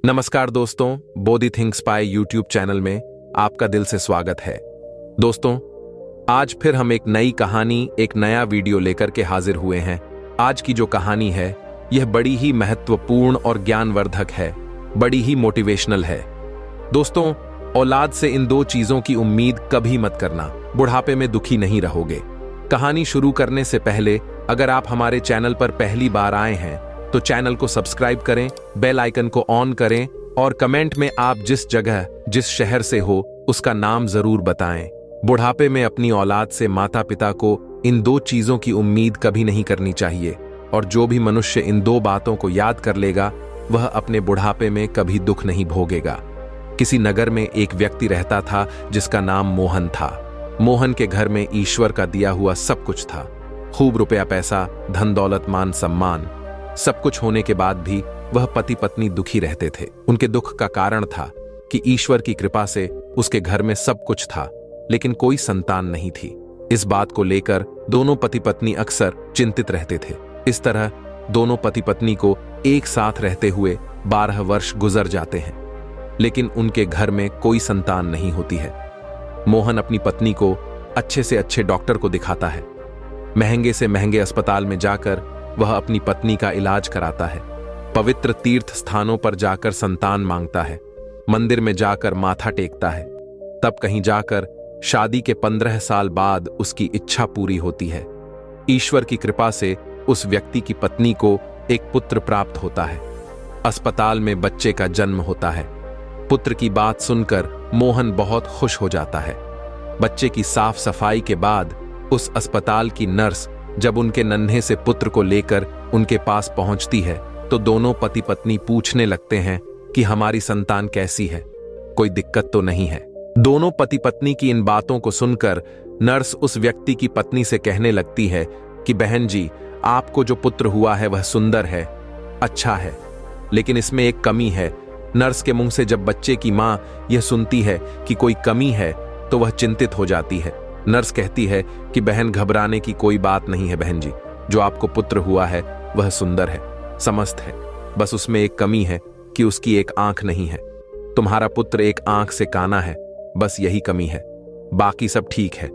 नमस्कार दोस्तों, Bodhi thinks by YouTube channel में आपका दिल से स्वागत है। दोस्तों, आज फिर हम एक नई कहानी, एक नया वीडियो लेकर के हाजिर हुए हैं। आज की जो कहानी है यह बड़ी ही महत्वपूर्ण और ज्ञानवर्धक है, बड़ी ही मोटिवेशनल है। दोस्तों, औलाद से इन दो चीजों की उम्मीद कभी मत करना, बुढ़ापे में दुखी नहीं रहोगे। कहानी शुरू करने से पहले अगर आप हमारे चैनल पर पहली बार आए हैं तो चैनल को सब्सक्राइब करें, बेल आइकन को ऑन करें और कमेंट में आप जिस जगह, जिस शहर से हो उसका नाम जरूर बताएं। बुढ़ापे में अपनी औलाद से माता पिता को इन दो चीजों की उम्मीद कभी नहीं करनी चाहिए, और जो भी मनुष्य इन दो बातों को याद कर लेगा वह अपने बुढ़ापे में कभी दुख नहीं भोगेगा। किसी नगर में एक व्यक्ति रहता था जिसका नाम मोहन था। मोहन के घर में ईश्वर का दिया हुआ सब कुछ था, खूब रुपया पैसा, धन दौलत, मान सम्मान, सब कुछ होने के बाद भी वह पति पत्नी दुखी रहते थे। उनके दुख का कारण था कि ईश्वर की कृपा से उसके घर में सब कुछ था लेकिन कोई संतान नहीं थी। इस बात को लेकर दोनों पति पत्नी अक्सर चिंतित रहते थे। इस तरह दोनों पति पत्नी को एक साथ रहते हुए 12 वर्ष गुजर जाते हैं लेकिन उनके घर में कोई संतान नहीं होती है। मोहन अपनी पत्नी को अच्छे से अच्छे डॉक्टर को दिखाता है, महंगे से महंगे अस्पताल में जाकर वह अपनी पत्नी का इलाज कराता है, पवित्र तीर्थ स्थानों पर जाकर संतान मांगता है, मंदिर में जाकर माथा टेकता है। तब कहीं जाकर शादी के 15 साल बाद उसकी इच्छा पूरी होती है। ईश्वर की कृपा से उस व्यक्ति की पत्नी को एक पुत्र प्राप्त होता है। अस्पताल में बच्चे का जन्म होता है। पुत्र की बात सुनकर मोहन बहुत खुश हो जाता है। बच्चे की साफ सफाई के बाद उस अस्पताल की नर्स जब उनके नन्हे से पुत्र को लेकर उनके पास पहुंचती है तो दोनों पति पत्नी पूछने लगते हैं कि हमारी संतान कैसी है, कोई दिक्कत तो नहीं है। दोनों पति पत्नी की इन बातों को सुनकर नर्स उस व्यक्ति की पत्नी से कहने लगती है कि बहन जी, आपको जो पुत्र हुआ है वह सुंदर है, अच्छा है, लेकिन इसमें एक कमी है। नर्स के मुंह से जब बच्चे की मां यह सुनती है कि कोई कमी है तो वह चिंतित हो जाती है। नर्स कहती है कि बहन, घबराने की कोई बात नहीं है बहन जी, जो आपको पुत्र हुआ है वह सुंदर है, समस्त है, बस उसमें एक कमी है कि उसकी एक आंख नहीं है। तुम्हारा पुत्र एक आंख से काना है, बस यही कमी है, बाकी सब ठीक है।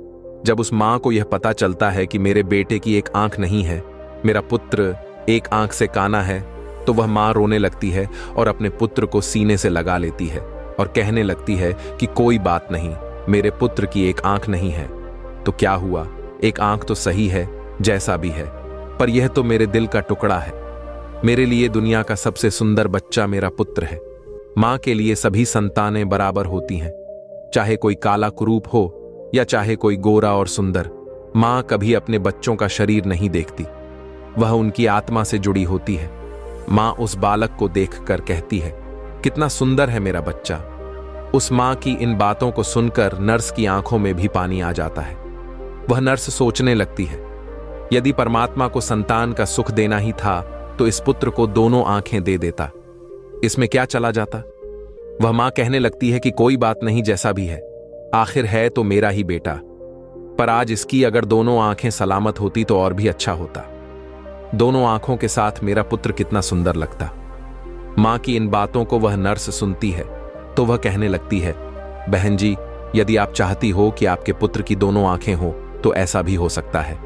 जब उस मां को यह पता चलता है कि मेरे बेटे की एक आंख नहीं है, मेरा पुत्र एक आंख से काना है, तो वह मां रोने लगती है और अपने पुत्र को सीने से लगा लेती है और कहने लगती है कि कोई बात नहीं, मेरे पुत्र की एक आंख नहीं है तो क्या हुआ, एक आंख तो सही है जैसा भी है, पर यह तो मेरे दिल का टुकड़ा है। मेरे लिए दुनिया का सबसे सुंदर बच्चा मेरा पुत्र है। मां के लिए सभी संतानें बराबर होती हैं, चाहे कोई काला कुरूप हो या चाहे कोई गोरा और सुंदर। मां कभी अपने बच्चों का शरीर नहीं देखती, वह उनकी आत्मा से जुड़ी होती है। मां उस बालक को देखकर कहती है, कितना सुंदर है मेरा बच्चा। उस मां की इन बातों को सुनकर नर्स की आंखों में भी पानी आ जाता है। वह नर्स सोचने लगती है, यदि परमात्मा को संतान का सुख देना ही था तो इस पुत्र को दोनों आंखें दे देता, इसमें क्या चला जाता। वह मां कहने लगती है कि कोई बात नहीं, जैसा भी है, आखिर है तो मेरा ही बेटा, पर आज इसकी अगर दोनों आंखें सलामत होती तो और भी अच्छा होता। दोनों आंखों के साथ मेरा पुत्र कितना सुंदर लगता। मां की इन बातों को वह नर्स सुनती है तो वह कहने लगती है, बहन जी, यदि आप चाहती हो कि आपके पुत्र की दोनों आंखें हो तो ऐसा भी हो सकता है।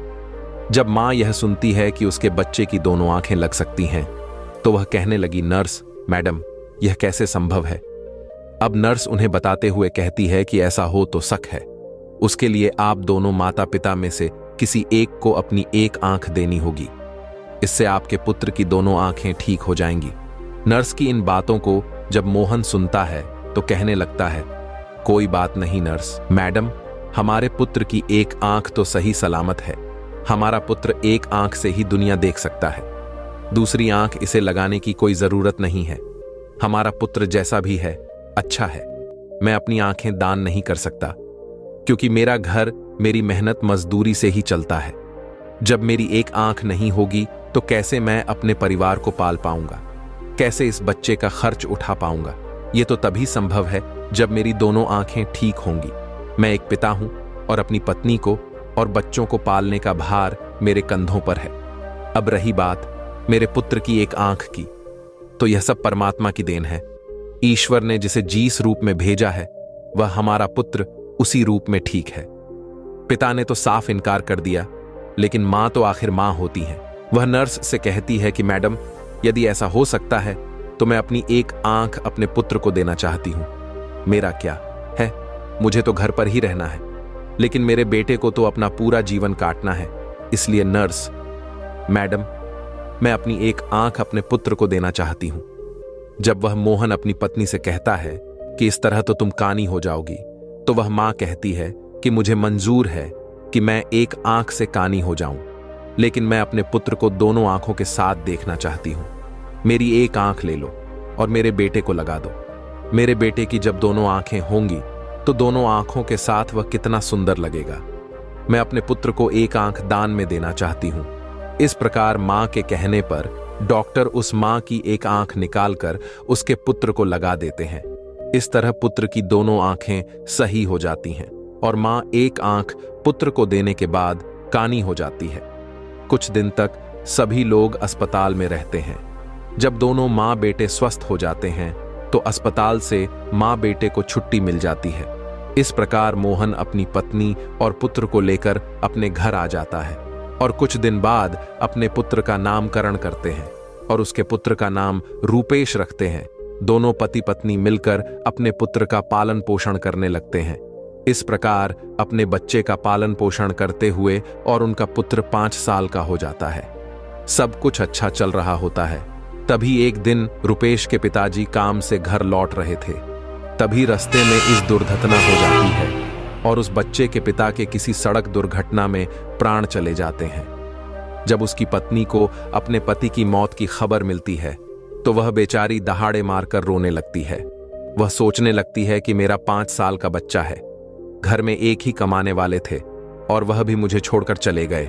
जब मां यह सुनती है कि उसके बच्चे की दोनों आंखें लग सकती हैं तो वह कहने लगी, नर्स मैडम, यह कैसे संभव है। अब नर्स उन्हें बताते हुए कहती है कि ऐसा हो तो शक है, उसके लिए आप दोनों माता पिता में से किसी एक को अपनी एक आंख देनी होगी, इससे आपके पुत्र की दोनों आंखें ठीक हो जाएंगी। नर्स की इन बातों को जब मोहन सुनता है तो कहने लगता है, कोई बात नहीं नर्स मैडम, हमारे पुत्र की एक आंख तो सही सलामत है, हमारा पुत्र एक आंख से ही दुनिया देख सकता है, दूसरी आंख इसे लगाने की कोई जरूरत नहीं है। हमारा पुत्र जैसा भी है अच्छा है, मैं अपनी आंखें दान नहीं कर सकता क्योंकि मेरा घर मेरी मेहनत मजदूरी से ही चलता है। जब मेरी एक आंख नहीं होगी तो कैसे मैं अपने परिवार को पाल पाऊंगा, कैसे इस बच्चे का खर्च उठा पाऊंगा। यह तो तभी संभव है जब मेरी दोनों आंखें ठीक होंगी। मैं एक पिता हूं और अपनी पत्नी को और बच्चों को पालने का भार मेरे कंधों पर है। अब रही बात मेरे पुत्र की एक आंख की, तो यह सब परमात्मा की देन है। ईश्वर ने जिसे जिस रूप में भेजा है वह हमारा पुत्र उसी रूप में ठीक है। पिता ने तो साफ इनकार कर दिया, लेकिन मां तो आखिर मां होती है। वह नर्स से कहती है कि मैडम, यदि ऐसा हो सकता है तो मैं अपनी एक आंख अपने पुत्र को देना चाहती हूं। मेरा क्या है, मुझे तो घर पर ही रहना है, लेकिन मेरे बेटे को तो अपना पूरा जीवन काटना है। इसलिए नर्स, मैडम, मैं अपनी एक आंख अपने पुत्र को देना चाहती हूं। जब वह मोहन अपनी पत्नी से कहता है कि इस तरह तो तुम कानी हो जाओगी, तो वह मां कहती है कि मुझे मंजूर है कि मैं एक आंख से कानी हो जाऊं, लेकिन मैं अपने पुत्र को दोनों आंखों के साथ देखना चाहती हूं। मेरी एक आंख ले लो और मेरे बेटे को लगा दो। मेरे बेटे की जब दोनों आंखें होंगी तो दोनों आंखों के साथ वह कितना सुंदर लगेगा। मैं अपने पुत्र को एक आंख दान में देना चाहती हूं। इस प्रकार मां के कहने पर डॉक्टर उस मां की एक आंख निकालकर उसके पुत्र को लगा देते हैं। इस तरह पुत्र की दोनों आंखें सही हो जाती हैं और मां एक आंख पुत्र को देने के बाद कानी हो जाती है। कुछ दिन तक सभी लोग अस्पताल में रहते हैं। जब दोनों मां बेटे स्वस्थ हो जाते हैं तो अस्पताल से मां बेटे को छुट्टी मिल जाती है। इस प्रकार मोहन अपनी पत्नी और पुत्र को लेकर अपने घर आ जाता है और कुछ दिन बाद अपने पुत्र का नामकरण करते हैं और उसके पुत्र का नाम रूपेश रखते हैं। दोनों पति पत्नी मिलकर अपने पुत्र का पालन पोषण करने लगते हैं। इस प्रकार अपने बच्चे का पालन पोषण करते हुए और उनका पुत्र 5 साल का हो जाता है। सब कुछ अच्छा चल रहा होता है। तभी एक दिन रुपेश के पिताजी काम से घर लौट रहे थे। तभी रास्ते में इस दुर्घटना हो जाती है और उस बच्चे के पिता के किसी सड़क दुर्घटना में प्राण चले जाते हैं। जब उसकी पत्नी को अपने पति की मौत की खबर मिलती है तो वह बेचारी दहाड़े मारकर रोने लगती है। वह सोचने लगती है कि मेरा 5 साल का बच्चा है, घर में एक ही कमाने वाले थे और वह भी मुझे छोड़कर चले गए।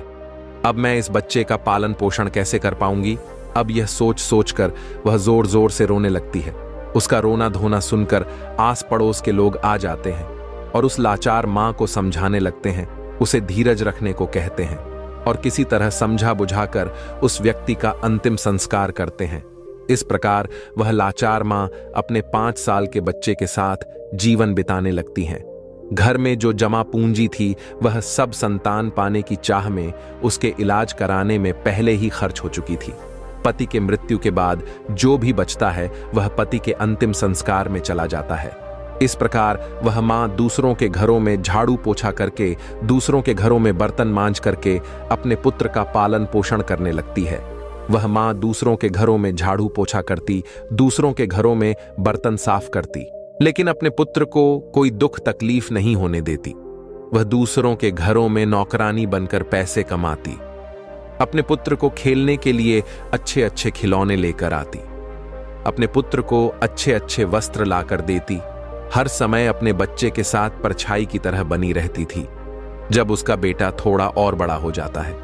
अब मैं इस बच्चे का पालन पोषण कैसे कर पाऊंगी। अब यह सोच सोचकर वह जोर जोर से रोने लगती है। उसका रोना धोना सुनकर आस पड़ोस के लोग आ जाते हैं और उस लाचार मां को समझाने लगते हैं, उसे धीरज रखने को कहते हैं और किसी तरह समझा बुझाकर उस व्यक्ति का अंतिम संस्कार करते हैं। इस प्रकार वह लाचार मां अपने 5 साल के बच्चे के साथ जीवन बिताने लगती हैं। घर में जो जमा पूंजी थी वह सब संतान पाने की चाह में उसके इलाज कराने में पहले ही खर्च हो चुकी थी। पति के मृत्यु के बाद जो भी बचता है वह पति के अंतिम संस्कार में चला जाता है। इस प्रकार वह मां दूसरों के घरों में झाड़ू पोछा करके, दूसरों के घरों में बर्तन मांज करके अपने पुत्र का पालन पोषण करने लगती है। वह मां दूसरों के घरों में झाड़ू पोछा करती, दूसरों के घरों में बर्तन साफ करती, लेकिन अपने पुत्र को कोई दुख तकलीफ नहीं होने देती। वह दूसरों के घरों में नौकरानी बनकर पैसे कमाती, अपने पुत्र को खेलने के लिए अच्छे अच्छे खिलौने लेकर आती, अपने पुत्र को अच्छे अच्छे वस्त्र लाकर देती, हर समय अपने बच्चे के साथ परछाई की तरह बनी रहती थी। जब उसका बेटा थोड़ा और बड़ा हो जाता है,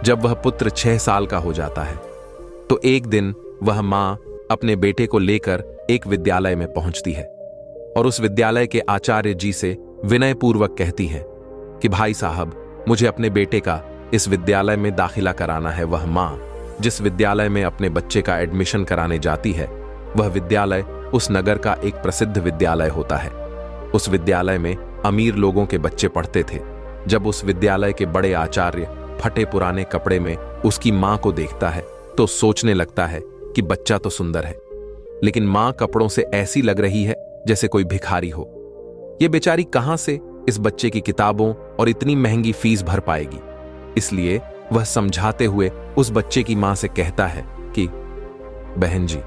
जब वह पुत्र 6 साल का हो जाता है, तो एक दिन वह मां अपने बेटे को लेकर एक विद्यालय में पहुंचती है और उस विद्यालय के आचार्य जी से विनयपूर्वक कहती है कि भाई साहब, मुझे अपने बेटे का इस विद्यालय में दाखिला कराना है। वह मां जिस विद्यालय में अपने बच्चे का एडमिशन कराने जाती है, वह विद्यालय उस नगर का एक प्रसिद्ध विद्यालय होता है। उस विद्यालय में अमीर लोगों के बच्चे पढ़ते थे। जब उस विद्यालय के बड़े आचार्य फटे पुराने कपड़े में उसकी मां को देखता है तो सोचने लगता है कि बच्चा तो सुंदर है, लेकिन मां कपड़ों से ऐसी लग रही है जैसे कोई भिखारी हो। यह बेचारी कहां से इस बच्चे की किताबों और इतनी महंगी फीस भर पाएगी। इसलिए वह समझाते हुए उस बच्चे की मां से कहता है कि बहन जी,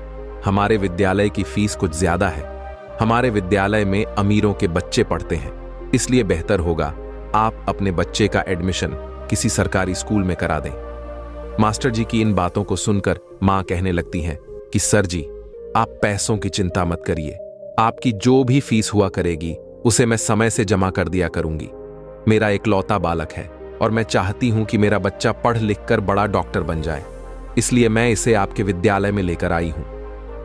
हमारे विद्यालय की फीस कुछ ज्यादा है। हमारे विद्यालय में अमीरों के बच्चे पढ़ते हैं, इसलिए बेहतर होगा आप अपने बच्चे का एडमिशन किसी सरकारी स्कूल में करा दें। मास्टर जी की इन बातों को सुनकर मां कहने लगती हैं कि सर जी, आप पैसों की चिंता मत करिए, आपकी जो भी फीस हुआ करेगी उसे मैं समय से जमा कर दिया करूंगी। मेरा इकलौता बालक है और मैं चाहती हूं कि मेरा बच्चा पढ़ लिख कर बड़ा डॉक्टर बन जाए, इसलिए मैं इसे आपके विद्यालय में लेकर आई हूं।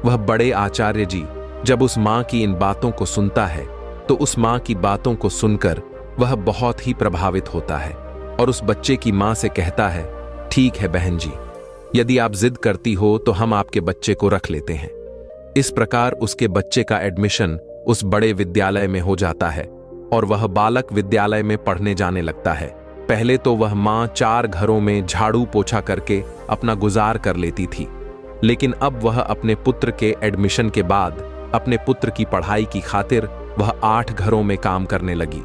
वह बड़े आचार्य जी जब उस मां की इन बातों को सुनता है तो उस मां की बातों को सुनकर वह बहुत ही प्रभावित होता है और उस बच्चे की मां से कहता है, ठीक है बहन जी, यदि आप जिद करती हो तो हम आपके बच्चे को रख लेते हैं। इस प्रकार उसके बच्चे का एडमिशन उस बड़े विद्यालय में हो जाता है और वह बालक विद्यालय में पढ़ने जाने लगता है। पहले तो वह माँ 4 घरों में झाड़ू पोछा करके अपना गुजार कर लेती थी, लेकिन अब वह अपने पुत्र के एडमिशन के बाद अपने पुत्र की पढ़ाई की खातिर वह 8 घरों में काम करने लगी।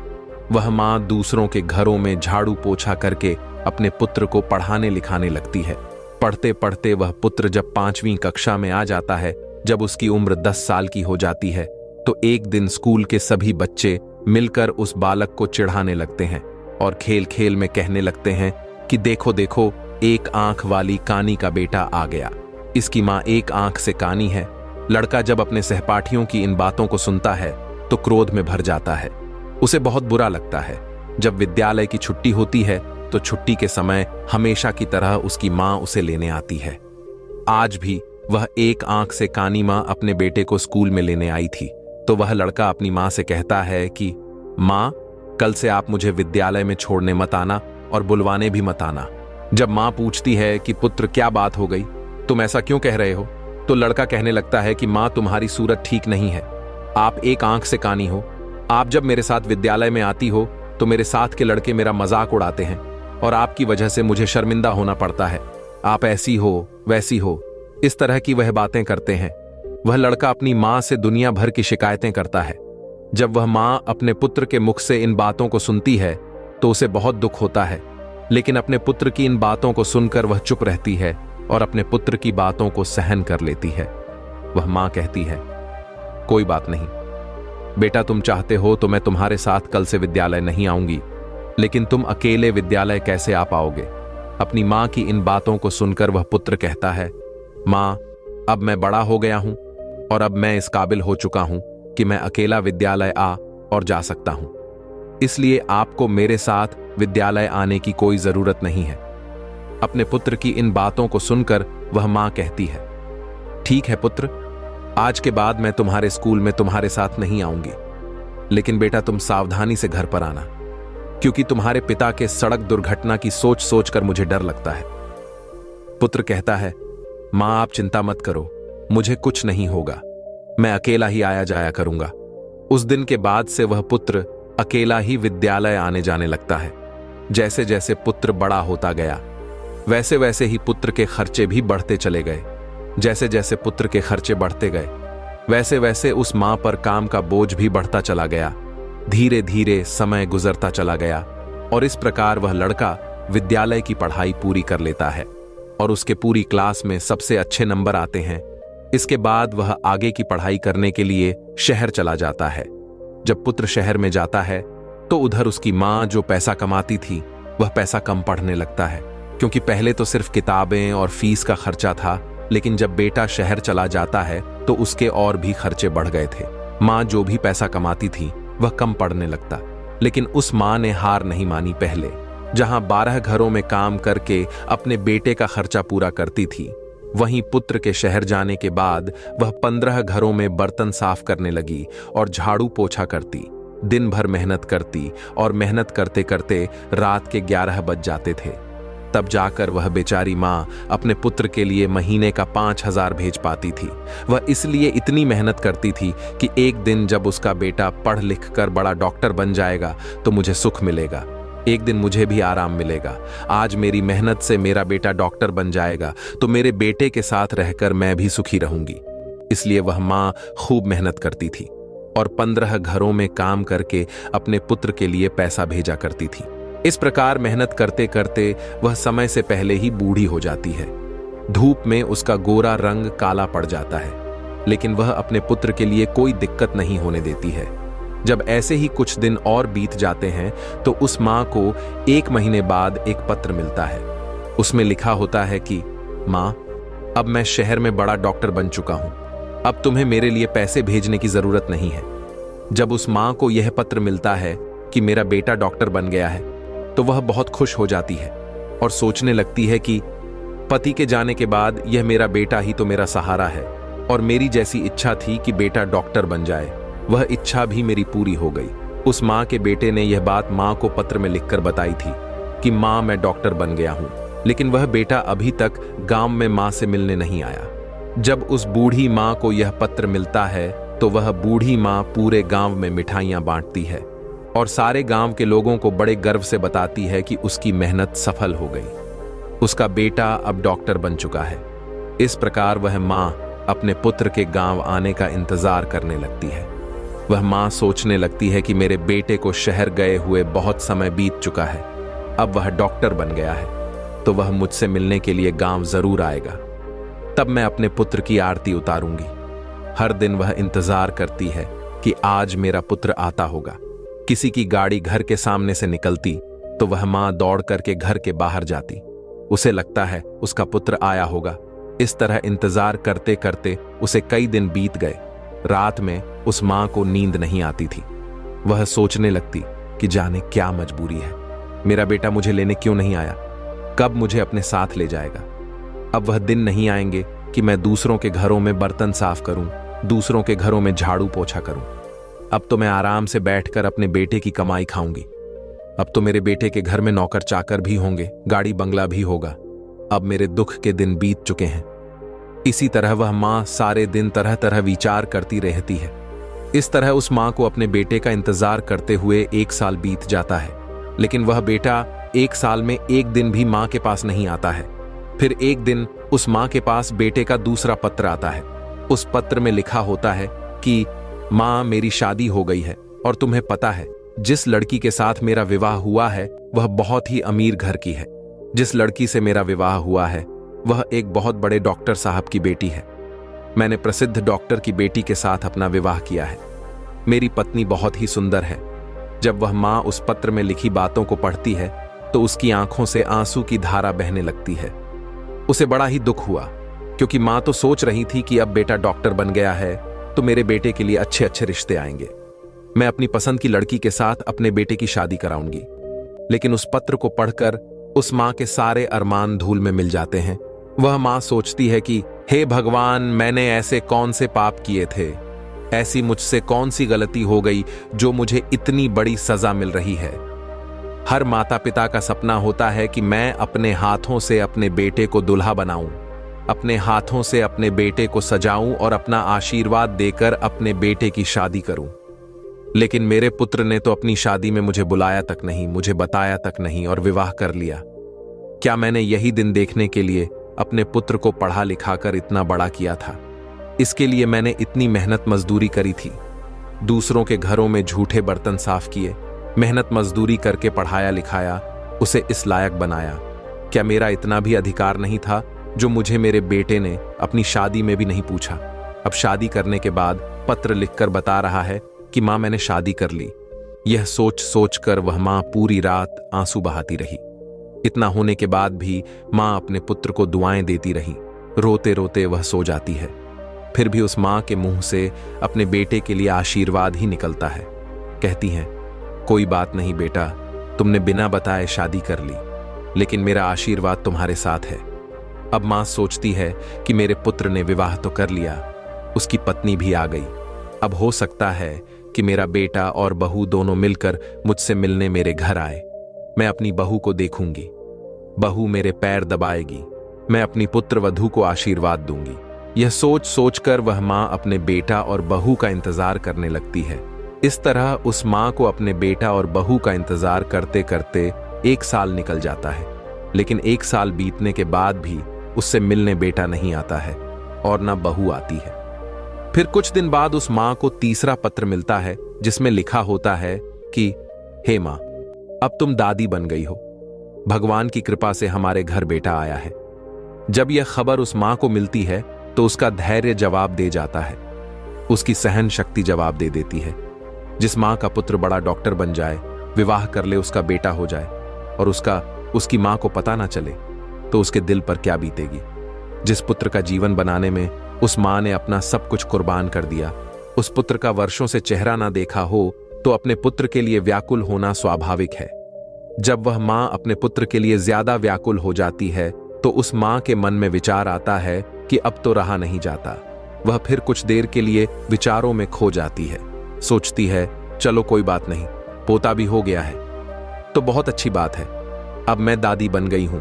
वह माँ दूसरों के घरों में झाड़ू पोछा करके अपने पुत्र को पढ़ाने लिखाने लगती है। पढ़ते पढ़ते वह पुत्र जब 5वीं कक्षा में आ जाता है, जब उसकी उम्र 10 साल की हो जाती है, तो एक दिन स्कूल के सभी बच्चे मिलकर उस बालक को चिढ़ाने लगते हैं और खेल खेल में कहने लगते हैं कि देखो देखो, एक आंख वाली कानी का बेटा आ गया। इसकी माँ एक आंख से कानी है। लड़का जब अपने सहपाठियों की इन बातों को सुनता है तो क्रोध में भर जाता है। उसे बहुत बुरा लगता है। जब विद्यालय की छुट्टी होती है तो छुट्टी के समय हमेशा की तरह उसकी माँ उसे लेने आती है। आज भी वह एक आंख से कानी माँ अपने बेटे को स्कूल में लेने आई थी, तो वह लड़का अपनी माँ से कहता है कि माँ, कल से आप मुझे विद्यालय में छोड़ने मत आना और बुलवाने भी मत आना। जब माँ पूछती है कि पुत्र क्या बात हो गई, तुम ऐसा क्यों कह रहे हो, तो लड़का कहने लगता है कि माँ, तुम्हारी सूरत ठीक नहीं है। आप एक आंख से कानी हो। आप जब मेरे साथ विद्यालय में आती हो तो मेरे साथ के लड़के मेरा मजाक उड़ाते हैं और आपकी वजह से मुझे शर्मिंदा होना पड़ता है। आप ऐसी हो वैसी हो, इस तरह की वह बातें करते हैं। वह लड़का अपनी माँ से दुनिया भर की शिकायतें करता है। जब वह माँ अपने पुत्र के मुख से इन बातों को सुनती है तो उसे बहुत दुख होता है, लेकिन अपने पुत्र की इन बातों को सुनकर वह चुप रहती है और अपने पुत्र की बातों को सहन कर लेती है। वह माँ कहती है, कोई बात नहीं बेटा, तुम चाहते हो तो मैं तुम्हारे साथ कल से विद्यालय नहीं आऊंगी, लेकिन तुम अकेले विद्यालय कैसे आ पाओगे। अपनी माँ की इन बातों को सुनकर वह पुत्र कहता है, माँ, अब मैं बड़ा हो गया हूं और अब मैं इस काबिल हो चुका हूं कि मैं अकेला विद्यालय आ और जा सकता हूं, इसलिए आपको मेरे साथ विद्यालय आने की कोई जरूरत नहीं है। अपने पुत्र की इन बातों को सुनकर वह माँ कहती है, ठीक है पुत्र, आज के बाद मैं तुम्हारे स्कूल में तुम्हारे साथ नहीं आऊंगी, लेकिन बेटा तुम सावधानी से घर पर आना, क्योंकि तुम्हारे पिता के सड़क दुर्घटना की सोच सोचकर मुझे डर लगता है। पुत्र कहता है, मां आप चिंता मत करो, मुझे कुछ नहीं होगा, मैं अकेला ही आया जाया करूंगा। उस दिन के बाद से वह पुत्र अकेला ही विद्यालय आने जाने लगता है। जैसे जैसे पुत्र बड़ा होता गया, वैसे वैसे ही पुत्र के खर्चे भी बढ़ते चले गए। जैसे जैसे पुत्र के खर्चे बढ़ते गए, वैसे वैसे उस मां पर काम का बोझ भी बढ़ता चला गया। धीरे धीरे समय गुजरता चला गया और इस प्रकार वह लड़का विद्यालय की पढ़ाई पूरी कर लेता है और उसके पूरी क्लास में सबसे अच्छे नंबर आते हैं। इसके बाद वह आगे की पढ़ाई करने के लिए शहर चला जाता है। जब पुत्र शहर में जाता है तो उधर उसकी माँ जो पैसा कमाती थी वह पैसा कम पढ़ने लगता है, क्योंकि पहले तो सिर्फ किताबें और फीस का खर्चा था, लेकिन जब बेटा शहर चला जाता है तो उसके और भी खर्चे बढ़ गए थे। माँ जो भी पैसा कमाती थी वह कम पड़ने लगता, लेकिन उस माँ ने हार नहीं मानी। पहले जहां 12 घरों में काम करके अपने बेटे का खर्चा पूरा करती थी, वहीं पुत्र के शहर जाने के बाद वह 15 घरों में बर्तन साफ करने लगी और झाड़ू पोछा करती। दिन भर मेहनत करती और मेहनत करते करते रात के 11 बज जाते थे। तब जाकर वह बेचारी माँ अपने पुत्र के लिए महीने का 5,000 भेज पाती थी। वह इसलिए इतनी मेहनत करती थी कि एक दिन जब उसका बेटा पढ़ लिख कर बड़ा डॉक्टर बन जाएगा तो मुझे सुख मिलेगा, एक दिन मुझे भी आराम मिलेगा। आज मेरी मेहनत से मेरा बेटा डॉक्टर बन जाएगा तो मेरे बेटे के साथ रहकर मैं भी सुखी रहूंगी। इसलिए वह माँ खूब मेहनत करती थी और 15 घरों में काम करके अपने पुत्र के लिए पैसा भेजा करती थी। इस प्रकार मेहनत करते करते वह समय से पहले ही बूढ़ी हो जाती है। धूप में उसका गोरा रंग काला पड़ जाता है, लेकिन वह अपने पुत्र के लिए कोई दिक्कत नहीं होने देती है। जब ऐसे ही कुछ दिन और बीत जाते हैं तो उस माँ को 1 महीने बाद एक पत्र मिलता है। उसमें लिखा होता है कि माँ, अब मैं शहर में बड़ा डॉक्टर बन चुका हूं, अब तुम्हें मेरे लिए पैसे भेजने की जरूरत नहीं है। जब उस माँ को यह पत्र मिलता है कि मेरा बेटा डॉक्टर बन गया है तो वह बहुत खुश हो जाती है और सोचने लगती है कि पति के जाने के बाद यह मेरा बेटा ही तो मेरा सहारा है और मेरी जैसी इच्छा थी कि बेटा डॉक्टर बन जाए, वह इच्छा भी मेरी पूरी हो गई। उस माँ के बेटे ने यह बात माँ को पत्र में लिखकर बताई थी कि माँ, मैं डॉक्टर बन गया हूँ, लेकिन वह बेटा अभी तक गांव में माँ से मिलने नहीं आया। जब उस बूढ़ी माँ को यह पत्र मिलता है तो वह बूढ़ी माँ पूरे गांव में मिठाइयां बांटती है और सारे गांव के लोगों को बड़े गर्व से बताती है कि उसकी मेहनत सफल हो गई। उसका बेटा अब डॉक्टर बन चुका है। इस प्रकार वह माँ अपने पुत्र के गांव आने का इंतजार करने लगती है। वह माँ सोचने लगती है कि मेरे बेटे को शहर गए हुए बहुत समय बीत चुका है, अब वह डॉक्टर बन गया है तो वह मुझसे मिलने के लिए गांव जरूर आएगा। तब मैं अपने पुत्र की आरती उतारूंगी। हर दिन वह इंतजार करती है कि आज मेरा पुत्र आता होगा। किसी की गाड़ी घर के सामने से निकलती तो वह माँ दौड़ करके घर के बाहर जाती। उसे लगता है उसका पुत्र आया होगा। इस तरह इंतजार करते करते उसे कई दिन बीत गए। रात में उस माँ को नींद नहीं आती थी। वह सोचने लगती कि जाने क्या मजबूरी है, मेरा बेटा मुझे लेने क्यों नहीं आया, कब मुझे अपने साथ ले जाएगा। अब वह दिन नहीं आएंगे कि मैं दूसरों के घरों में बर्तन साफ करूं, दूसरों के घरों में झाड़ू पोछा करूं। अब तो मैं आराम से बैठकर अपने बेटे की कमाई खाऊंगी। अब तो मेरे बेटे के घर में नौकर चाकर भी होंगे, गाड़ी बंगला भी होगा। अब मेरे दुख के दिन बीत चुके हैं। इसी तरह वह माँ सारे दिन तरह तरह विचार करती रहती है। इस तरह उस माँ को अपने बेटे का इंतजार करते हुए 1 साल बीत जाता है, लेकिन वह बेटा 1 साल में एक दिन भी माँ के पास नहीं आता है। फिर एक दिन उस माँ के पास बेटे का दूसरा पत्र आता है। उस पत्र में लिखा होता है कि माँ, मेरी शादी हो गई है और तुम्हें पता है जिस लड़की के साथ मेरा विवाह हुआ है वह बहुत ही अमीर घर की है। जिस लड़की से मेरा विवाह हुआ है वह एक बहुत बड़े डॉक्टर साहब की बेटी है। मैंने प्रसिद्ध डॉक्टर की बेटी के साथ अपना विवाह किया है। मेरी पत्नी बहुत ही सुंदर है। जब वह माँ उस पत्र में लिखी बातों को पढ़ती है तो उसकी आंखों से आंसू की धारा बहने लगती है। उसे बड़ा ही दुख हुआ, क्योंकि माँ तो सोच रही थी कि अब बेटा डॉक्टर बन गया है तो मेरे बेटे के लिए अच्छे अच्छे रिश्ते आएंगे, मैं अपनी पसंद की लड़की के साथ अपने बेटे की शादी कराऊंगी। लेकिन उस पत्र को पढ़कर उस माँ के सारे अरमान धूल में मिल जाते हैं। वह माँ सोचती है कि हे भगवान, मैंने ऐसे कौन से पाप किए थे, ऐसी मुझसे कौन सी गलती हो गई जो मुझे इतनी बड़ी सजा मिल रही है। हर माता पिता का सपना होता है कि मैं अपने हाथों से अपने बेटे को दुल्हा बनाऊं, अपने हाथों से अपने बेटे को सजाऊं और अपना आशीर्वाद देकर अपने बेटे की शादी करूं। लेकिन मेरे पुत्र ने तो अपनी शादी में मुझे बुलाया तक नहीं, मुझे बताया तक नहीं और विवाह कर लिया। क्या मैंने यही दिन देखने के लिए अपने पुत्र को पढ़ा लिखाकर इतना बड़ा किया था? इसके लिए मैंने इतनी मेहनत मजदूरी करी थी, दूसरों के घरों में झूठे बर्तन साफ किए, मेहनत मजदूरी करके पढ़ाया लिखाया, उसे इस लायक बनाया। क्या मेरा इतना भी अधिकार नहीं था जो मुझे मेरे बेटे ने अपनी शादी में भी नहीं पूछा? अब शादी करने के बाद पत्र लिखकर बता रहा है कि माँ, मैंने शादी कर ली। यह सोच सोच कर वह माँ पूरी रात आंसू बहाती रही। इतना होने के बाद भी माँ अपने पुत्र को दुआएं देती रही। रोते रोते वह सो जाती है। फिर भी उस माँ के मुंह से अपने बेटे के लिए आशीर्वाद ही निकलता है। कहती हैं, कोई बात नहीं बेटा, तुमने बिना बताए शादी कर ली, लेकिन मेरा आशीर्वाद तुम्हारे साथ है। अब माँ सोचती है कि मेरे पुत्र ने विवाह तो कर लिया, उसकी पत्नी भी आ गई। अब हो सकता है कि मेरा बेटा और बहू दोनों मिलकर मुझसे मिलने मेरे घर आए। मैं अपनी बहू को देखूंगी, बहू मेरे पैर दबाएगी, मैं अपनी पुत्र वधू को आशीर्वाद दूंगी। यह सोच सोचकर वह माँ अपने बेटा और बहू का इंतजार करने लगती है। इस तरह उस माँ को अपने बेटा और बहू का इंतजार करते करते 1 साल निकल जाता है। लेकिन 1 साल बीतने के बाद भी उससे मिलने बेटा नहीं आता है और न बहू आती है। फिर कुछ दिन बाद उस माँ को तीसरा पत्र मिलता है जिसमें लिखा होता है कि हे माँ, अब तुम दादी बन गई हो। भगवान की कृपा से हमारे घर बेटा आया है। जब यह खबर उस माँ को मिलती है तो उसका धैर्य जवाब दे जाता है, उसकी सहन शक्ति जवाब दे देती है। जिस माँ का पुत्र बड़ा डॉक्टर बन जाए, विवाह कर ले, उसका बेटा हो जाए और उसकी माँ को पता ना चले तो उसके दिल पर क्या बीतेगी। जिस पुत्र का जीवन बनाने में उस माँ ने अपना सब कुछ कुर्बान कर दिया, उस पुत्र का वर्षों से चेहरा ना देखा हो तो अपने पुत्र के लिए व्याकुल होना स्वाभाविक है। जब वह माँ अपने पुत्र के लिए ज्यादा व्याकुल हो जाती है तो उस माँ के मन में विचार आता है कि अब तो रहा नहीं जाता। वह फिर कुछ देर के लिए विचारों में खो जाती है। सोचती है, चलो कोई बात नहीं, पोता भी हो गया है तो बहुत अच्छी बात है। अब मैं दादी बन गई हूं,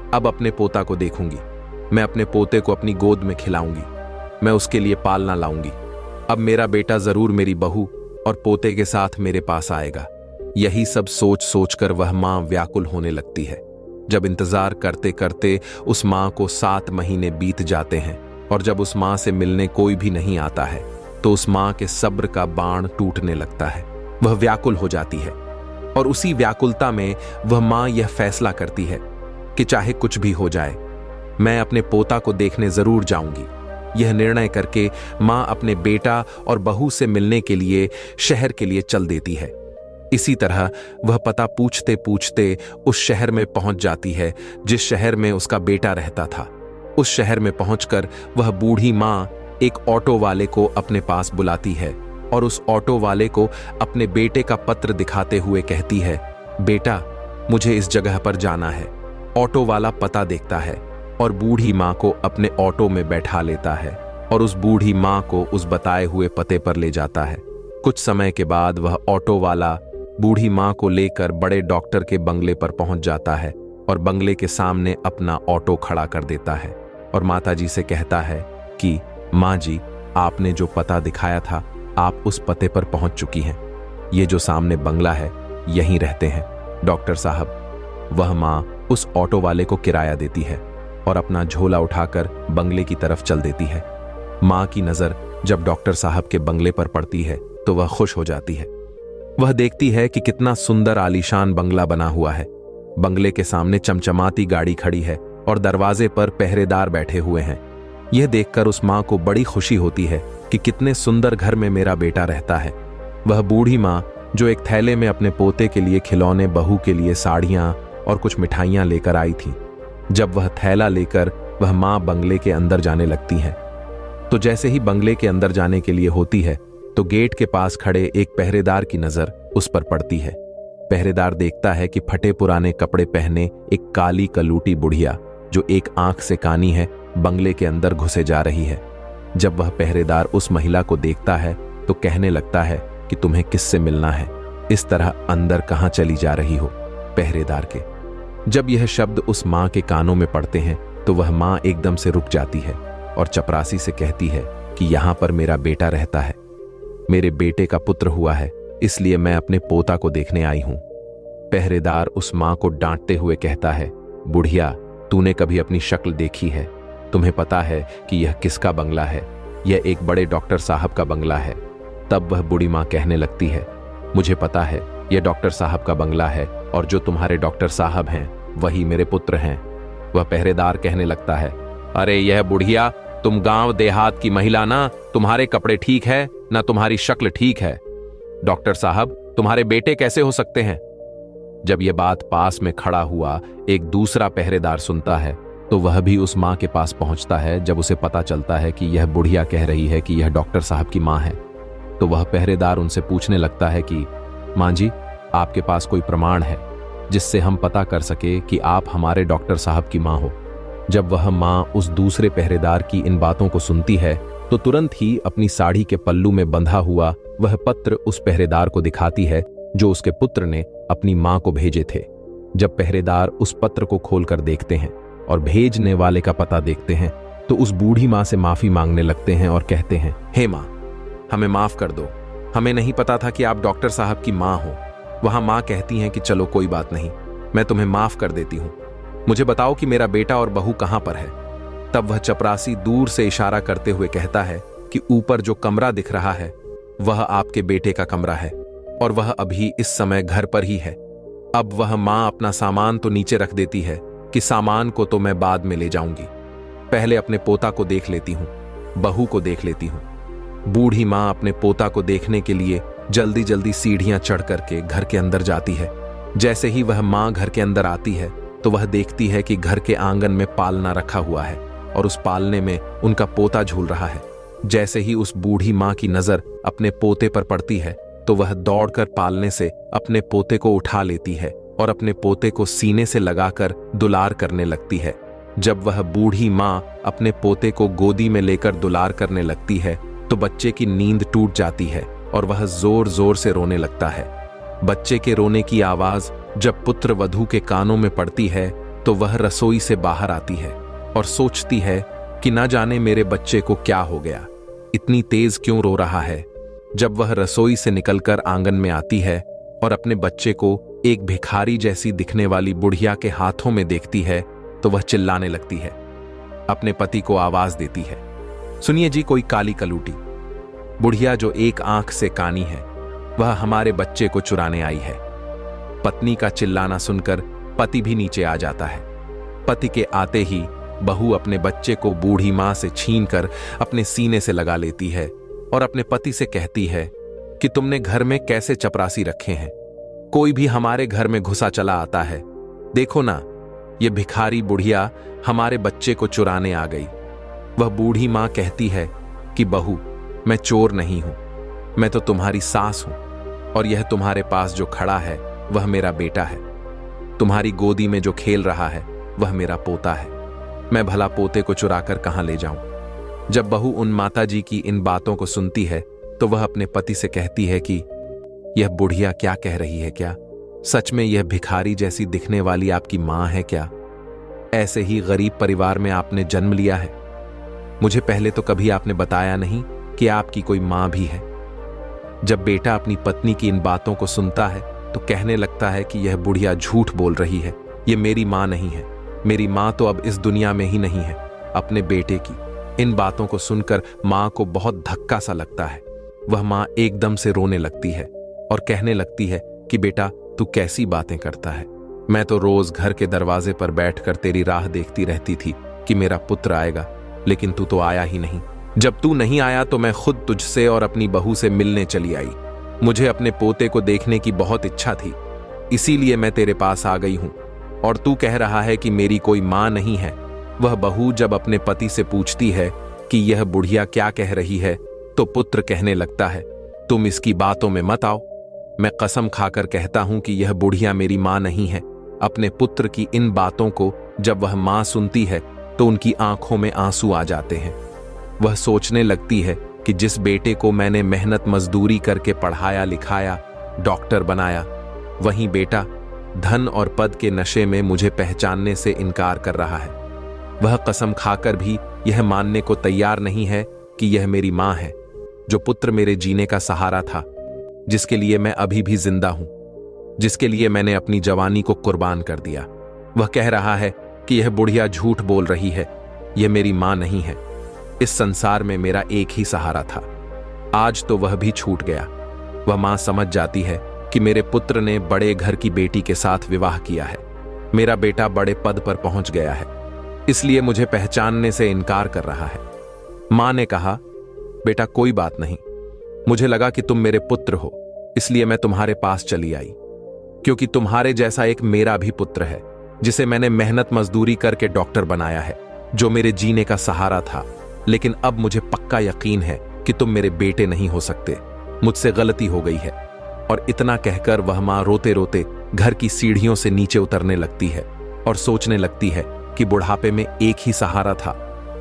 अब अपने पोता को देखूंगी, मैं अपने पोते को अपनी गोद में खिलाऊंगी, मैं उसके लिए पालना लाऊंगी। अब मेरा बेटा जरूर मेरी बहू और पोते के साथ मेरे पास आएगा। यही सब सोच सोचकर वह मां व्याकुल होने लगती है। जब इंतजार करते करते उस मां को 7 महीने बीत जाते हैं और जब उस मां से मिलने कोई भी नहीं आता है तो उस मां के सब्र का बाण टूटने लगता है। वह व्याकुल हो जाती है और उसी व्याकुलता में वह मां यह फैसला करती है कि चाहे कुछ भी हो जाए, मैं अपने पोता को देखने जरूर जाऊंगी। यह निर्णय करके मां अपने बेटा और बहू से मिलने के लिए शहर के लिए चल देती है। इसी तरह वह पता पूछते पूछते उस शहर में पहुंच जाती है जिस शहर में उसका बेटा रहता था। उस शहर में पहुंचकर वह बूढ़ी मां एक ऑटो वाले को अपने पास बुलाती है और उस ऑटो वाले को अपने बेटे का पत्र दिखाते हुए कहती है, बेटा मुझे इस जगह पर जाना है। ऑटो वाला पता देखता है और बूढ़ी मां को अपने ऑटो में बैठा लेता है और उस बूढ़ी मां को उस बताए हुए पते पर ले जाता है। कुछ समय के बाद वह ऑटो वाला बूढ़ी मां को लेकर बड़े डॉक्टर के बंगले पर पहुंच जाता है और बंगले के सामने अपना ऑटो खड़ा कर देता है और माताजी से कहता है कि मां जी, आपने जो पता दिखाया था आप उस पते पर पहुंच चुकी हैं। ये जो सामने बंगला है यहीं रहते हैं डॉक्टर साहब। वह मां उस ऑटो वाले को किराया देती है और अपना झोला उठाकर बंगले की तरफ चल देती है। मां की नजर जब डॉक्टर साहब के बंगले पर पड़ती है तो वह खुश हो जाती है। वह देखती है कि कितना सुंदर आलीशान बंगला बना हुआ है। बंगले के सामने चमचमाती गाड़ी खड़ी है और दरवाजे पर पहरेदार बैठे हुए हैं। यह देखकर उस मां को बड़ी खुशी होती है कि कितने सुंदर घर में मेरा बेटा रहता है। वह बूढ़ी मां जो एक थैले में अपने पोते के लिए खिलौने, बहू के लिए साड़ियां और कुछ मिठाइयां लेकर आई थी। जब वह थैला लेकर वह मां बंगले के अंदर जाने लगती है तो जैसे ही बंगले के अंदर जाने के लिए होती है तो गेट के पास खड़े एक पहरेदार की नजर उस पर पड़ती है। पहरेदार देखता है कि फटे पुराने कपड़े पहने एक काली कलूटी बुढ़िया जो एक आंख से कानी है बंगले के अंदर घुसे जा रही है। जब वह पहरेदार उस महिला को देखता है तो कहने लगता है कि तुम्हें किससे मिलना है, इस तरह अंदर कहां चली जा रही हो पहरेदार के। जब यह शब्द उस मां के कानों में पड़ते हैं तो वह मां एकदम से रुक जाती है और चपरासी से कहती है कि यहां पर मेरा बेटा रहता है, मेरे बेटे का पुत्र हुआ है, इसलिए मैं अपने पोता को देखने आई हूं। पहरेदार उस मां को डांटते हुए कहता है, बुढ़िया तूने कभी अपनी शक्ल देखी है? तुम्हें पता है कि यह किसका बंगला है? यह एक बड़े डॉक्टर साहब का बंगला है। तब वह बूढ़ी मां कहने लगती है, मुझे पता है यह डॉक्टर साहब का बंगला है और जो तुम्हारे डॉक्टर साहब हैं वही मेरे पुत्र हैं। वह पहरेदार कहने लगता है, अरे यह बुढ़िया, तुम गांव देहात की महिला ना, तुम्हारे कपड़े ठीक है ना तुम्हारी शक्ल ठीक है। डॉक्टर साहब तुम्हारे बेटे कैसे हो सकते हैं? जब यह बात पास में खड़ा हुआ एक दूसरा पहरेदार सुनता है तो वह भी उस मां के पास पहुंचता है। जब उसे पता चलता है कि यह बुढ़िया कह रही है कि यह डॉक्टर साहब की मां है तो वह पहरेदार उनसे पूछने लगता है कि मां जी, आपके पास कोई प्रमाण है जिससे हम पता कर सके कि आप हमारे डॉक्टर साहब की मां हो? जब वह मां उस दूसरे पहरेदार की इन बातों को सुनती है तो तुरंत ही अपनी साड़ी के पल्लू में बंधा हुआ वह पत्र उस पहरेदार को दिखाती है जो उसके पुत्र ने अपनी मां को भेजे थे। जब पहरेदार उस पत्र को खोलकर देखते हैं और भेजने वाले का पता देखते हैं तो उस बूढ़ी मां से माफी मांगने लगते हैं और कहते हैं, हे मां, हमें माफ कर दो, हमें नहीं पता था कि आप डॉक्टर साहब की मां हो। वहां मां कहती हैं कि चलो कोई बात नहीं, मैं तुम्हें माफ कर देती हूं, मुझे बताओ कि मेरा बेटा और बहू कहां पर है। तब वह चपरासी दूर से इशारा करते हुए कहता है कि ऊपर जो कमरा दिख रहा है वह आपके बेटे का कमरा है और वह अभी इस समय घर पर ही है। अब वह मां अपना सामान तो नीचे रख देती है कि सामान को तो मैं बाद में ले जाऊंगी, पहले अपने पोता को देख लेती हूं, बहू को देख लेती हूं। बूढ़ी मां अपने पोता को देखने के लिए जल्दी जल्दी सीढ़ियां चढ़ करके घर के अंदर जाती है। जैसे ही वह मां घर के अंदर आती है तो वह देखती है कि घर के आंगन में पालना रखा हुआ है और उस पालने में उनका पोता झूल रहा है। जैसे ही उस बूढ़ी मां की नजर अपने पोते पर पड़ती है तो वह दौड़कर पालने से अपने पोते को उठा लेती है और अपने पोते को सीने से लगाकर दुलार करने लगती है। जब वह बूढ़ी मां अपने पोते को गोदी में लेकर दुलार करने लगती है तो बच्चे की नींद टूट जाती है और वह जोर जोर से रोने लगता है। बच्चे के रोने की आवाज जब पुत्र वधू के कानों में पड़ती है तो वह रसोई से बाहर आती है और सोचती है कि ना जाने मेरे बच्चे को क्या हो गया, इतनी तेज क्यों रो रहा है। जब वह रसोई से निकलकर आंगन में आती है और अपने बच्चे को एक भिखारी जैसी दिखने वाली बुढ़िया के हाथों में देखती है तो वह चिल्लाने लगती है। अपने पति को आवाज देती है, सुनिए जी, कोई काली कलूटी बुढ़िया जो एक आंख से कानी है, वह हमारे बच्चे को चुराने आई है। पत्नी का चिल्लाना सुनकर पति भी नीचे आ जाता है। पति के आते ही बहू अपने बच्चे को बूढ़ी मां से छीनकर अपने सीने से लगा लेती है और अपने पति से कहती है कि तुमने घर में कैसे चपरासी रखे हैं, कोई भी हमारे घर में घुसा चला आता है। देखो ना, ये भिखारी बुढ़िया हमारे बच्चे को चुराने आ गई। वह बूढ़ी मां कहती है कि बहू, मैं चोर नहीं हूं, मैं तो तुम्हारी सास हूं और यह तुम्हारे पास जो खड़ा है वह मेरा बेटा है। तुम्हारी गोदी में जो खेल रहा है वह मेरा पोता है। मैं भला पोते को चुराकर कहां ले जाऊं। जब बहू उन माताजी की इन बातों को सुनती है तो वह अपने पति से कहती है कि यह बुढ़िया क्या कह रही है, क्या सच में यह भिखारी जैसी दिखने वाली आपकी मां है क्या? ऐसे ही गरीब परिवार में आपने जन्म लिया है। मुझे पहले तो कभी आपने बताया नहीं कि आपकी कोई मां भी है। जब बेटा अपनी पत्नी की इन बातों को सुनता है तो कहने लगता है कि यह बुढ़िया झूठ बोल रही है, यह मेरी मां नहीं है, मेरी मां तो अब इस दुनिया में ही नहीं है। अपने बेटे की इन बातों को सुनकर मां को बहुत धक्का सा लगता है। वह मां एकदम से रोने लगती है और कहने लगती है कि बेटा, तू कैसी बातें करता है। मैं तो रोज घर के दरवाजे पर बैठकर तेरी राह देखती रहती थी कि मेरा पुत्र आएगा, लेकिन तू तो आया ही नहीं। जब तू नहीं आया तो मैं खुद तुझसे और अपनी बहू से मिलने चली आई। मुझे अपने पोते को देखने की बहुत इच्छा थी, इसीलिए मैं तेरे पास आ गई हूं। और तू कह रहा है कि मेरी कोई मां नहीं है। वह बहू जब अपने पति से पूछती है कि यह बुढ़िया क्या कह रही है तो पुत्र कहने लगता है, तुम इसकी बातों में मत आओ। मैं कसम खाकर कहता हूं कि यह बुढ़िया मेरी मां नहीं है। अपने पुत्र की इन बातों को जब वह मां सुनती है तो उनकी आंखों में आंसू आ जाते हैं। वह सोचने लगती है कि जिस बेटे को मैंने मेहनत मजदूरी करके पढ़ाया लिखाया, डॉक्टर बनाया, वही बेटा धन और पद के नशे में मुझे पहचानने से इनकार कर रहा है। वह कसम खाकर भी यह मानने को तैयार नहीं है कि यह मेरी मां है, जो पुत्र मेरे जीने का सहारा था, जिसके लिए मैं अभी भी जिंदा हूं, जिसके लिए मैंने अपनी जवानी को कुर्बान कर दिया। वह कह रहा है कि यह बुढ़िया झूठ बोल रही है, यह मेरी मां नहीं है। इस संसार में मेरा एक ही सहारा था, आज तो वह भी छूट गया। वह मां समझ जाती है कि मेरे पुत्र ने बड़े घर की बेटी के साथ विवाह किया है, मेरा बेटा बड़े पद पर पहुंच गया है, इसलिए मुझे पहचानने से इनकार कर रहा है। मां ने कहा, बेटा कोई बात नहीं, मुझे लगा कि तुम मेरे पुत्र हो, इसलिए मैं तुम्हारे पास चली आई, क्योंकि तुम्हारे जैसा एक मेरा भी पुत्र है, जिसे मैंने मेहनत मजदूरी करके डॉक्टर बनाया है, जो मेरे जीने का सहारा था। लेकिन अब मुझे पक्का यकीन है कि तुम मेरे बेटे नहीं हो सकते, मुझसे गलती हो गई है। और इतना कहकर वह मां रोते रोते घर की सीढ़ियों से नीचे उतरने लगती है और सोचने लगती है कि बुढ़ापे में एक ही सहारा था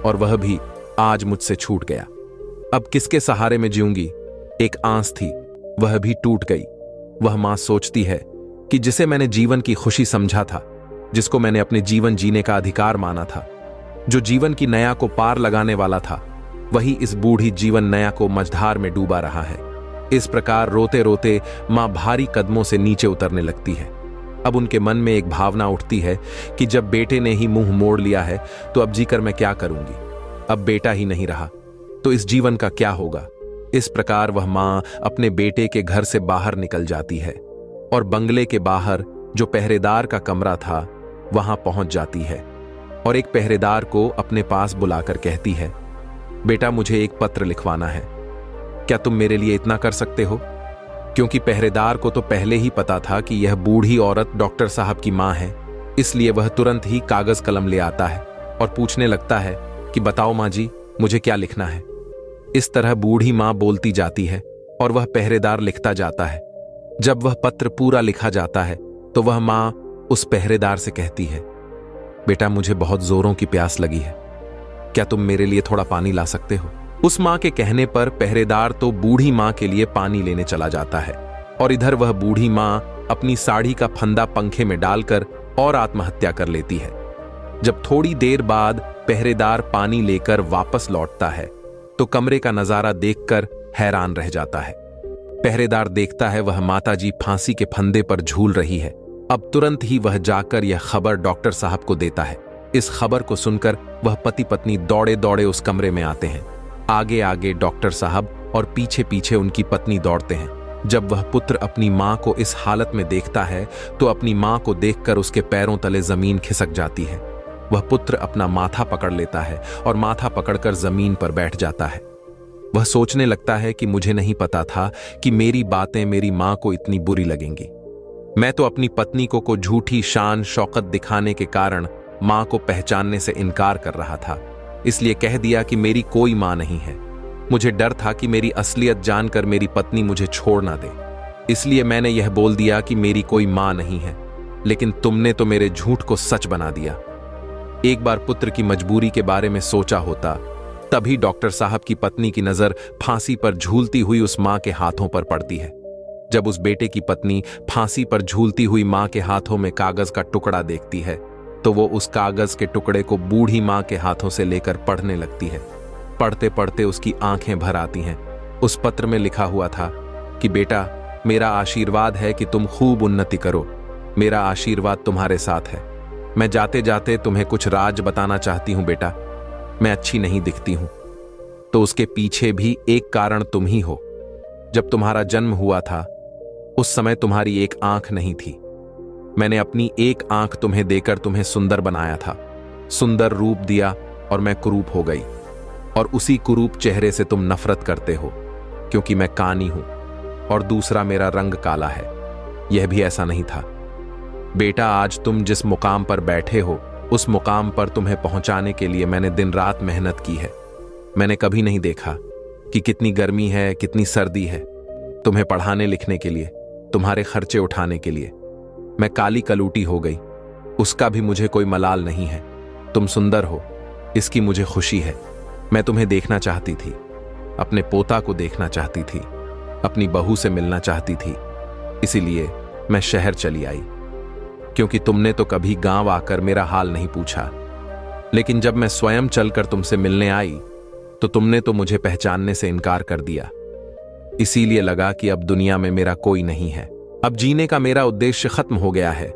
और वह भी आज मुझसे छूट गया। अब किसके सहारे में जीऊंगी? एक आस थी, वह भी टूट गई। वह मां सोचती है कि जिसे मैंने जीवन की खुशी समझा था, जिसको मैंने अपने जीवन जीने का अधिकार माना था, जो जीवन की नया को पार लगाने वाला था, वही इस बूढ़ी जीवन नया को मझधार में डूबा रहा है। इस प्रकार रोते रोते मां भारी कदमों से नीचे उतरने लगती है। अब उनके मन में एक भावना उठती है कि जब बेटे ने ही मुंह मोड़ लिया है तो अब जीकर मैं क्या करूंगी। अब बेटा ही नहीं रहा तो इस जीवन का क्या होगा। इस प्रकार वह मां अपने बेटे के घर से बाहर निकल जाती है और बंगले के बाहर जो पहरेदार का कमरा था वहां पहुंच जाती है और एक पहरेदार को अपने पास बुलाकर कहती है, बेटा मुझे एक पत्र लिखवाना है, क्या तुम मेरे लिए इतना कर सकते हो? क्योंकि पहरेदार को तो पहले ही पता था कि यह बूढ़ी औरत डॉक्टर साहब की मां है, इसलिए वह तुरंत ही कागज कलम ले आता है और पूछने लगता है कि बताओ मां जी, मुझे क्या लिखना है। इस तरह बूढ़ी मां बोलती जाती है और वह पहरेदार लिखता जाता है। जब वह पत्र पूरा लिखा जाता है तो वह मां उस पहरेदार से कहती है, बेटा मुझे बहुत जोरों की प्यास लगी है, क्या तुम मेरे लिए थोड़ा पानी ला सकते हो? उस मां के कहने पर पहरेदार तो बूढ़ी मां के लिए पानी लेने चला जाता है और इधर वह बूढ़ी मां अपनी साड़ी का फंदा पंखे में डालकर और आत्महत्या कर लेती है। जब थोड़ी देर बाद पहरेदार पानी लेकर वापस लौटता है तो कमरे का नजारा देखकर हैरान रह जाता है। पहरेदार देखता है वह माताजी फांसी के फंदे पर झूल रही है। अब तुरंत ही वह जाकर यह खबर डॉक्टर साहब को देता है। इस खबर को सुनकर वह पति पत्नी दौड़े दौड़े उस कमरे में आते हैं। आगे आगे डॉक्टर साहब और पीछे पीछे उनकी पत्नी दौड़ते हैं। जब वह पुत्र अपनी मां को इस हालत में देखता है तो अपनी मां को देखकर उसके पैरों तले जमीन खिसक जाती है। वह पुत्र अपना माथा पकड़ लेता है और माथा पकड़कर जमीन पर बैठ जाता है। वह सोचने लगता है कि मुझे नहीं पता था कि मेरी बातें मेरी मां को इतनी बुरी लगेंगी। मैं तो अपनी पत्नी को झूठी शान शौकत दिखाने के कारण मां को पहचानने से इनकार कर रहा था, इसलिए कह दिया कि मेरी कोई मां नहीं है। मुझे डर था कि मेरी असलियत जानकर मेरी पत्नी मुझे छोड़ ना दे, इसलिए मैंने यह बोल दिया कि मेरी कोई मां नहीं है। लेकिन तुमने तो मेरे झूठ को सच बना दिया। एक बार पुत्र की मजबूरी के बारे में सोचा होता, तभी डॉक्टर साहब की पत्नी की नजर फांसी पर झूलती हुई उस मां के हाथों पर पड़ती है। जब उस बेटे की पत्नी फांसी पर झूलती हुई मां के हाथों में कागज का टुकड़ा देखती है तो वो उस कागज के टुकड़े को बूढ़ी मां के हाथों से लेकर पढ़ने लगती है। पढ़ते पढ़ते उसकी आंखें भर आती हैं। उस पत्र में लिखा हुआ था कि बेटा, मेरा आशीर्वाद है कि तुम खूब उन्नति करो। मेरा आशीर्वाद तुम्हारे साथ है। मैं जाते जाते तुम्हें कुछ राज बताना चाहती हूं बेटा। मैं अच्छी नहीं दिखती हूं, तो उसके पीछे भी एक कारण तुम ही हो। जब तुम्हारा जन्म हुआ था उस समय तुम्हारी एक आंख नहीं थी। मैंने अपनी एक आंख तुम्हें देकर तुम्हें सुंदर बनाया था, सुंदर रूप दिया और मैं कुरूप हो गई। और उसी कुरूप चेहरे से तुम नफरत करते हो क्योंकि मैं कानी हूं और दूसरा मेरा रंग काला है। यह भी ऐसा नहीं था बेटा। आज तुम जिस मुकाम पर बैठे हो उस मुकाम पर तुम्हें पहुंचाने के लिए मैंने दिन रात मेहनत की है। मैंने कभी नहीं देखा कि कितनी गर्मी है, कितनी सर्दी है। तुम्हें पढ़ाने लिखने के लिए, तुम्हारे खर्चे उठाने के लिए मैं काली कलूटी हो गई। उसका भी मुझे कोई मलाल नहीं है। तुम सुंदर हो, इसकी मुझे खुशी है। मैं तुम्हें देखना चाहती थी, अपने पोता को देखना चाहती थी, अपनी बहू से मिलना चाहती थी। इसीलिए मैं शहर चली आई, क्योंकि तुमने तो कभी गांव आकर मेरा हाल नहीं पूछा। लेकिन जब मैं स्वयं चलकर तुमसे मिलने आई तो तुमने तो मुझे पहचानने से इनकार कर दिया। इसीलिए लगा कि अब दुनिया में मेरा कोई नहीं है। अब जीने का मेरा उद्देश्य खत्म हो गया है।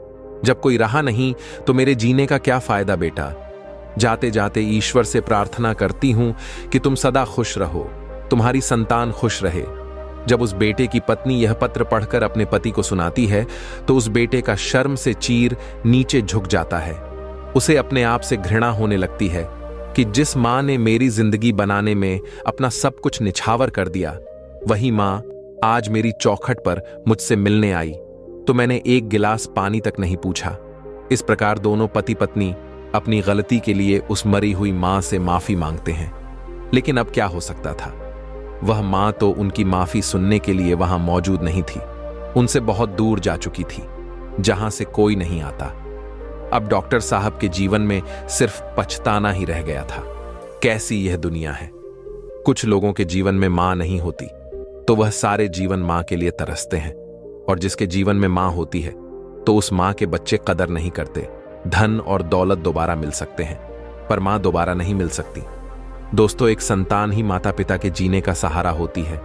जब कोई रहा नहीं तो मेरे जीने का क्या फायदा बेटा। जाते जाते ईश्वर से प्रार्थना करती हूं कि तुम सदा खुश रहो, तुम्हारी संतान खुश रहे। जब उस बेटे की पत्नी यह पत्र पढ़कर अपने पति को सुनाती है तो उस बेटे का शर्म से चीर नीचे झुक जाता है। उसे अपने आप से घृणा होने लगती है कि जिस मां ने मेरी जिंदगी बनाने में अपना सब कुछ निछावर कर दिया, वही मां आज मेरी चौखट पर मुझसे मिलने आई तो मैंने एक गिलास पानी तक नहीं पूछा। इस प्रकार दोनों पति पत्नी अपनी गलती के लिए उस मरी हुई मां से माफी मांगते हैं। लेकिन अब क्या हो सकता था। वह मां तो उनकी माफी सुनने के लिए वहां मौजूद नहीं थी, उनसे बहुत दूर जा चुकी थी, जहां से कोई नहीं आता। अब डॉक्टर साहब के जीवन में सिर्फ पछताना ही रह गया था। कैसी यह दुनिया है। कुछ लोगों के जीवन में मां नहीं होती तो वह सारे जीवन मां के लिए तरसते हैं, और जिसके जीवन में मां होती है तो उस मां के बच्चे कदर नहीं करते। धन और दौलत दोबारा मिल सकते हैं पर मां दोबारा नहीं मिल सकती। दोस्तों, एक संतान ही माता पिता के जीने का सहारा होती है,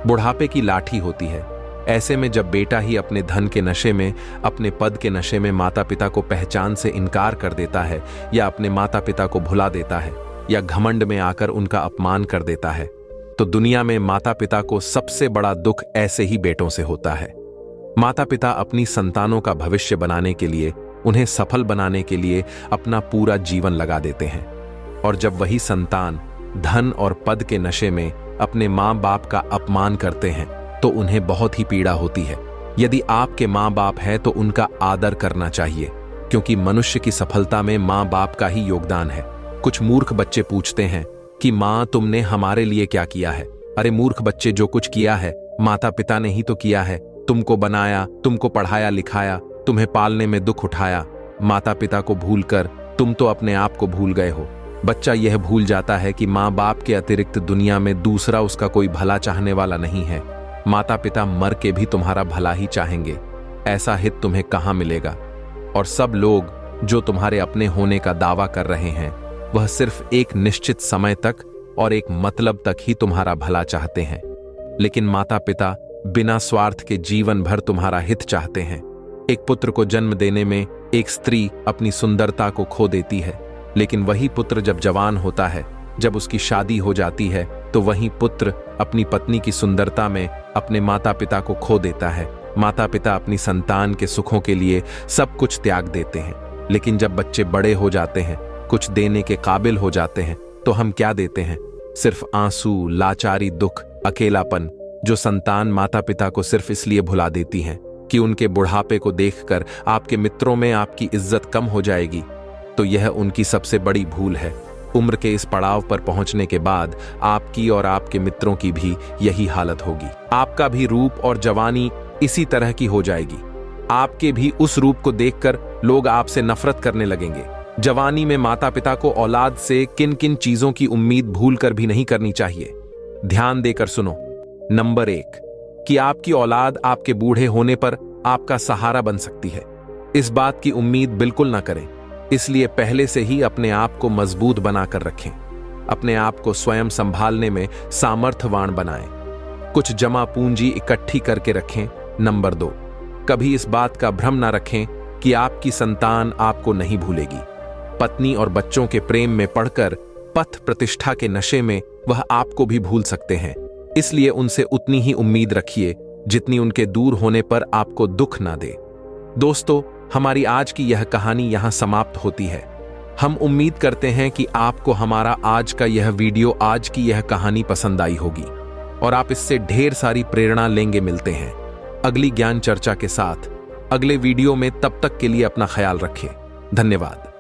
बुढ़ापे की लाठी होती है। ऐसे में जब बेटा ही अपने धन के नशे में, अपने पद के नशे में माता पिता को पहचान से इनकार कर देता है, या अपने माता पिता को भुला देता है, या घमंड में आकर उनका अपमान कर देता है, तो दुनिया में माता पिता को सबसे बड़ा दुख ऐसे ही बेटों से होता है। माता पिता अपनी संतानों का भविष्य बनाने के लिए, उन्हें सफल बनाने के लिए अपना पूरा जीवन लगा देते हैं, और जब वही संतान धन और पद के नशे में अपने मां बाप का अपमान करते हैं तो उन्हें बहुत ही पीड़ा होती है। यदि आपके मां बाप है तो उनका आदर करना चाहिए, क्योंकि मनुष्य की सफलता में मां बाप का ही योगदान है। कुछ मूर्ख बच्चे पूछते हैं कि मां तुमने हमारे लिए क्या किया है। अरे मूर्ख बच्चे, जो कुछ किया है माता पिता ने ही तो किया है। तुमको बनाया, तुमको पढ़ाया लिखाया, तुम्हें पालने में दुख उठाया। माता पिता को भूलकर तुम तो अपने आप को भूल गए हो। बच्चा यह भूल जाता है कि माँ बाप के अतिरिक्त दुनिया में दूसरा उसका कोई भला चाहने वाला नहीं है। माता पिता मर के भी तुम्हारा भला ही चाहेंगे, ऐसा हित तुम्हें कहाँ मिलेगा। और सब लोग जो तुम्हारे अपने होने का दावा कर रहे हैं वह सिर्फ एक निश्चित समय तक और एक मतलब तक ही तुम्हारा भला चाहते हैं। लेकिन माता पिता बिना स्वार्थ के जीवन भर तुम्हारा हित चाहते हैं। एक पुत्र को जन्म देने में एक स्त्री अपनी सुंदरता को खो देती है, लेकिन वही पुत्र जब जवान होता है, जब उसकी शादी हो जाती है, तो वही पुत्र अपनी पत्नी की सुंदरता में अपने माता पिता को खो देता है। माता पिता अपनी संतान के सुखों के लिए सब कुछ त्याग देते हैं, लेकिन जब बच्चे बड़े हो जाते हैं, कुछ देने के काबिल हो जाते हैं, तो हम क्या देते हैं? सिर्फ आंसू, लाचारी, दुख, अकेलापन, जो संतान माता पिता को सिर्फ इसलिए भुला देती हैं कि उनके बुढ़ापे को देखकर आपके मित्रों में आपकी इज्जत कम हो जाएगी, तो यह उनकी सबसे बड़ी भूल है। उम्र के इस पड़ाव पर पहुंचने के बाद आपकी और आपके मित्रों की भी यही हालत होगी। आपका भी रूप और जवानी इसी तरह की हो जाएगी। आपके भी उस रूप को देखकर लोग आपसे नफरत करने लगेंगे। जवानी में माता पिता को औलाद से किन किन चीजों की उम्मीद भूलकर भी नहीं करनी चाहिए। ध्यान देकर सुनो। नंबर 1, कि आपकी औलाद आपके बूढ़े होने पर आपका सहारा बन सकती है। इस बात की उम्मीद बिल्कुल ना करें। इसलिए पहले से ही अपने आप को मजबूत बनाकर रखें। अपने आप को स्वयं संभालने में सामर्थ्यवान बनाएं। कुछ जमा पूंजी इकट्ठी करके रखें। नंबर 2, कभी इस बात का भ्रम ना रखें कि आपकी संतान आपको नहीं भूलेगी। पत्नी और बच्चों के प्रेम में पड़कर पथ प्रतिष्ठा के नशे में वह आपको भी भूल सकते हैं। इसलिए उनसे उतनी ही उम्मीद रखिए जितनी उनके दूर होने पर आपको दुख ना दे। दोस्तों, हमारी आज की यह कहानी यहां समाप्त होती है। हम उम्मीद करते हैं कि आपको हमारा आज का यह वीडियो, आज की यह कहानी पसंद आई होगी और आप इससे ढेर सारी प्रेरणा लेंगे। मिलते हैं अगली ज्ञान चर्चा के साथ अगले वीडियो में। तब तक के लिए अपना ख्याल रखें। धन्यवाद।